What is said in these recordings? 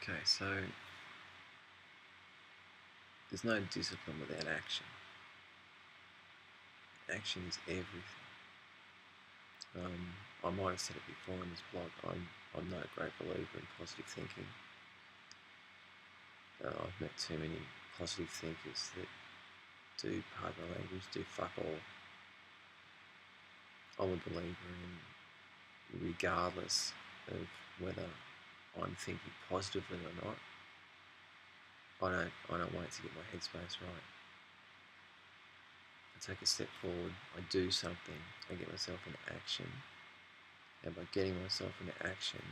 Okay, so there's no discipline without action. Action is everything. I might have said it before in this blog. I'm not a great believer in positive thinking. I've met too many positive thinkers that do, pardon the language, do fuck all. I'm a believer in, regardless of whether I'm thinking positively or not, I don't wait to get my headspace right. I take a step forward, I do something, I get myself into action, and by getting myself into action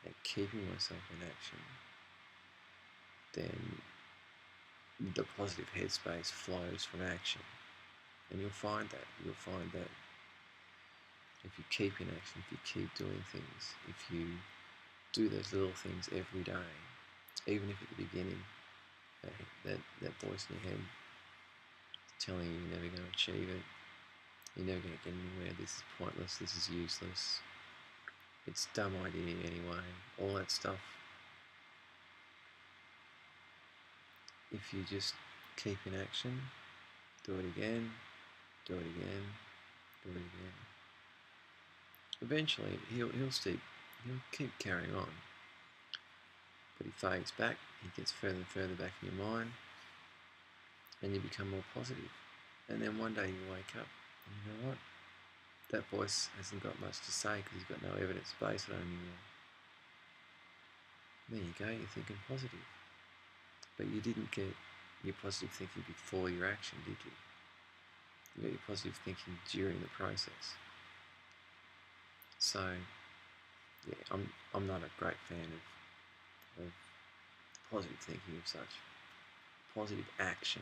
and keeping myself in action, then the positive headspace flows from action. And you'll find that if you keep in action, if you keep doing things, if you do those little things every day, even if at the beginning that voice in your head is telling you you're never going to achieve it, you're never going to get anywhere, this is pointless, this is useless, it's a dumb idea anyway, all that stuff. If you just keep in action, do it again, do it again, do it again, eventually he'll keep carrying on. But he fades back, he gets further and further back in your mind, and you become more positive. And then one day you wake up, and you know what? That voice hasn't got much to say because he's got no evidence to base it on anymore. There you go, you're thinking positive. But you didn't get your positive thinking before your action, did you? You got your positive thinking during the process. So, yeah, I'm not a great fan of positive thinking of such. Positive action,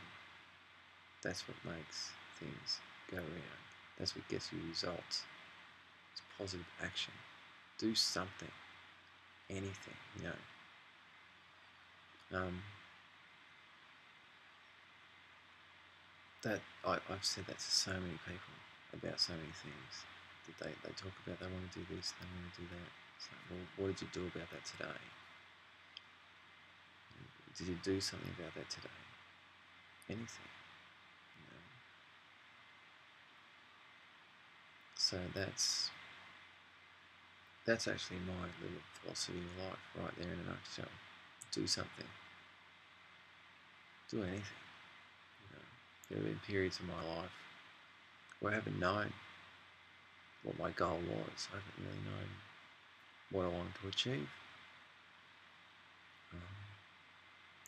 that's what makes things go around. That's what gets you results. It's positive action. Do something, anything, you know. I've said that to so many people about so many things that they talk about. They want to do this, they want to do that. It's like, well, what did you do about that today? Did you do something about that today? Anything, you know. So that's actually my little philosophy of life right there in a nutshell. Do something. Do anything. You know, there have been periods in my life where I haven't known what my goal was. I haven't really known what I wanted to achieve.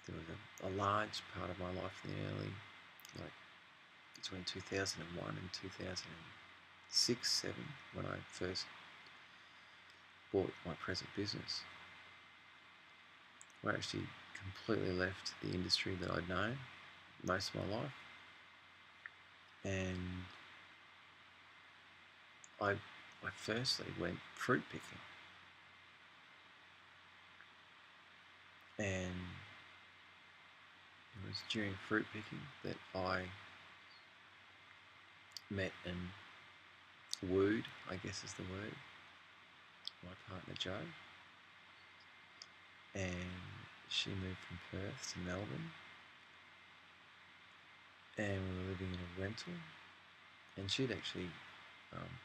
There was a large part of my life in the early, like between 2001 and 2006, 7, when I first bought my present business, where I actually completely left the industry that I'd known most of my life, and I firstly went fruit picking, and it was during fruit picking that I met and wooed, I guess is the word, my partner Jo, and she moved from Perth to Melbourne, and we were living in a rental, and she'd actually,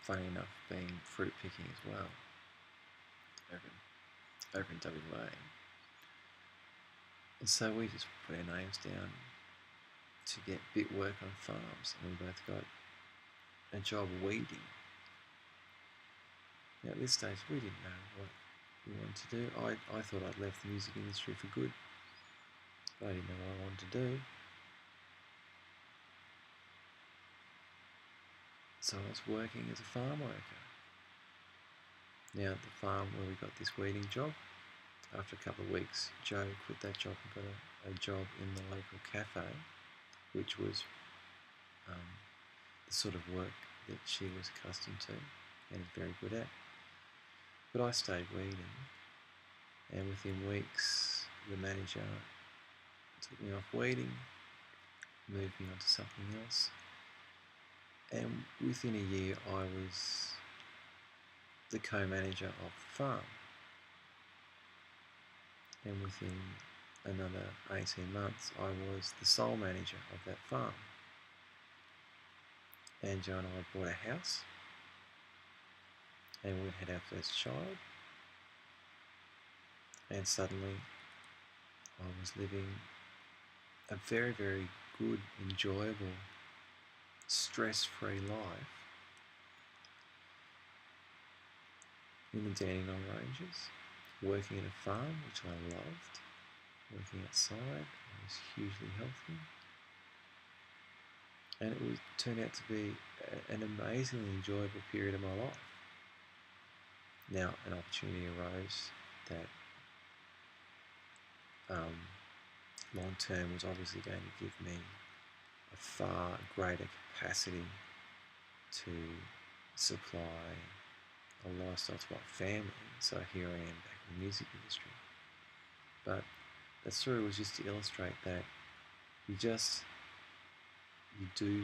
funny enough, been fruit picking as well over in WA. And so we just put our names down to get bit work on farms, and we both got a job weeding. Now at this stage we didn't know what we wanted to do. I thought I'd left the music industry for good, but I didn't know what I wanted to do. So I was working as a farm worker. Now at the farm where we got this weeding job, after a couple of weeks, Jo quit that job and got a job in the local cafe, which was the sort of work that she was accustomed to and is very good at. But I stayed weeding, and within weeks the manager took me off weeding, moved me on to something else, and within a year I was the co-manager of the farm. and within another 18 months I was the sole manager of that farm. Angela and I bought a house, and we had our first child, and suddenly I was living a very, very good, enjoyable, stress-free life in the Dandenong Ranges, working at a farm, which I loved, working outside. I was hugely healthy, and it turned out to be an amazingly enjoyable period of my life. Now, an opportunity arose that long term was obviously going to give me a far greater capacity to supply a lifestyle to my family. So here I am back in the music industry. But that story was just to illustrate that you do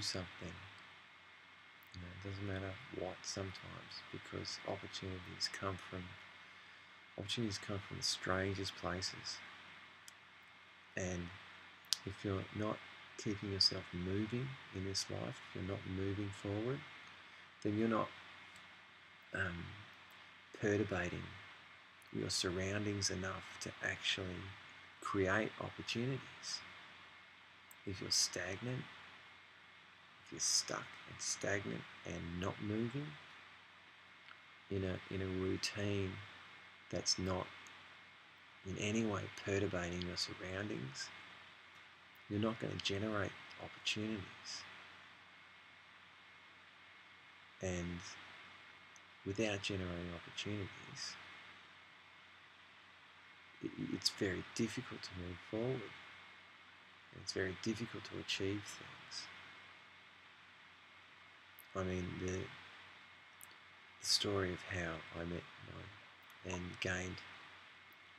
something. It doesn't matter what sometimes, because opportunities come from the strangest places. And if you're not keeping yourself moving in this life, if you're not moving forward, then you're not perturbating your surroundings enough to actually create opportunities. If you're stagnant, if you're stuck and stagnant and not moving in a routine that's not in any way perturbating your surroundings, you're not going to generate opportunities. And without generating opportunities, it's very difficult to move forward. It's very difficult to achieve things. I mean, the story of how I met and gained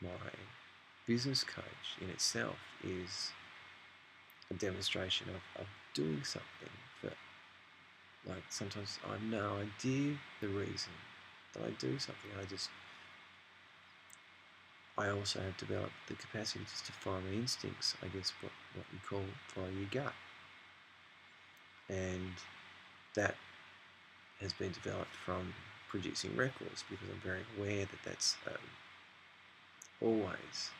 my business coach in itself is a demonstration of doing something. Like, sometimes I have no idea the reason that I do something. I also have developed the capacity just to follow my instincts, I guess what you call follow your gut. And that has been developed from producing records, because I'm very aware that that's always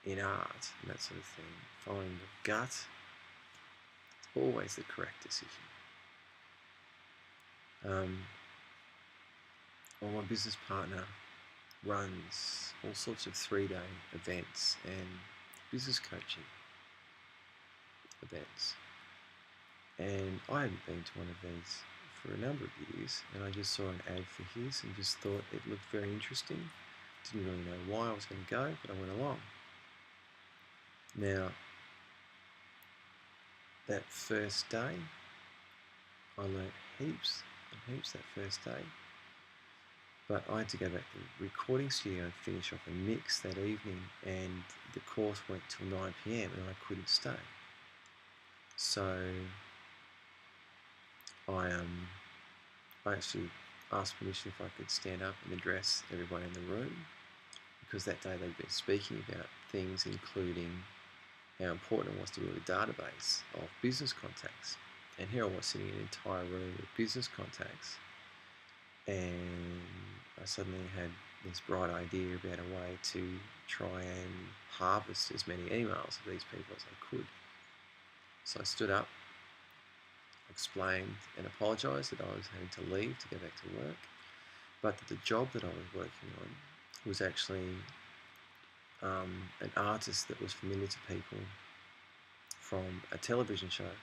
in art and that sort of thing, following your gut, it's always the correct decision. My business partner runs all sorts of 3-day events and business coaching events, and I hadn't been to one of these for a number of years, and I just saw an ad for his and just thought it looked very interesting. Didn't really know why I was going to go, but I went along. Now, that first day, I learnt heaps and heaps that first day, but I had to go back to the recording studio and finish off a mix that evening, and the course went till 9 p.m. and I couldn't stay. So I actually asked permission if I could stand up and address everybody in the room, because that day they'd been speaking about things including how important it was to build a database of business contacts. And here I was sitting in an entire room with business contacts, and I suddenly had this bright idea about a way to try and harvest as many emails of these people as I could. So I stood up, explained and apologised that I was having to leave to go back to work, but that the job that I was working on was actually an artist that was familiar to people from a television show.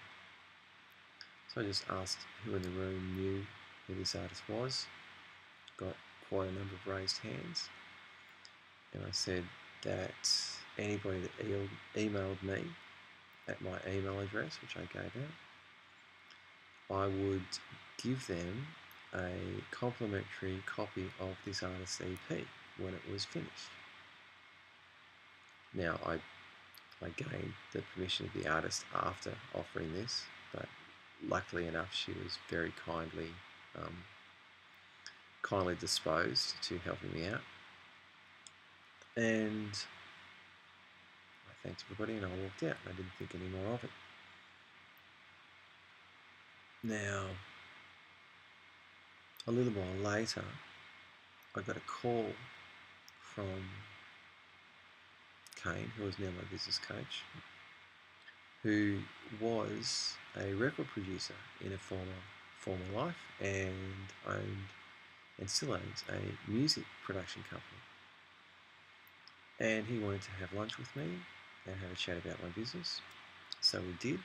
So I just asked who in the room knew who this artist was. Got quite a number of raised hands, and I said that anybody that emailed me at my email address, which I gave out, I would give them a complimentary copy of this artist's EP when it was finished. Now, I gained the permission of the artist after offering this, but luckily enough, she was very kindly disposed to helping me out. And I thanked everybody and I walked out. I didn't think any more of it. Now, a little while later, I got a call from Kane, who is now my business coach, who was a record producer in a former life and owned and still owns a music production company. And he wanted to have lunch with me and have a chat about my business. So we did.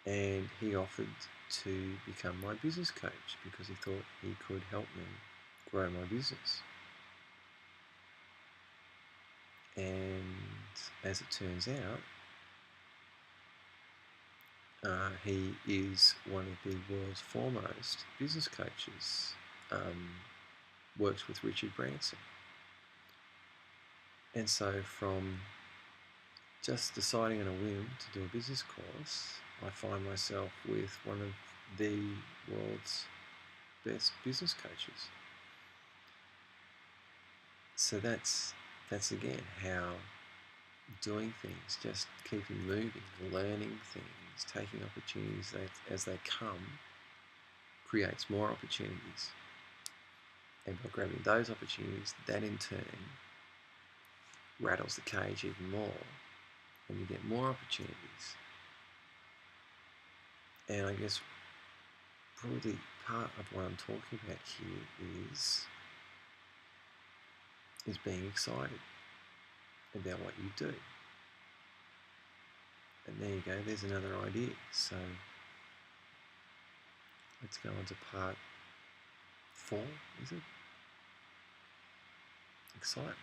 And he offered to become my business coach because he thought he could help me grow my business. And as it turns out, he is one of the world's foremost business coaches. Works with Richard Branson. And so from just deciding on a whim to do a business course, I find myself with one of the world's best business coaches. So that's again how doing things, just keeping moving, learning things, taking opportunities as they come, creates more opportunities. And by grabbing those opportunities, that in turn rattles the cage even more, and you get more opportunities. And I guess probably part of what I'm talking about here is being excited about what you do. And there you go, there's another idea. So let's go on to part 4, is it? Excitement.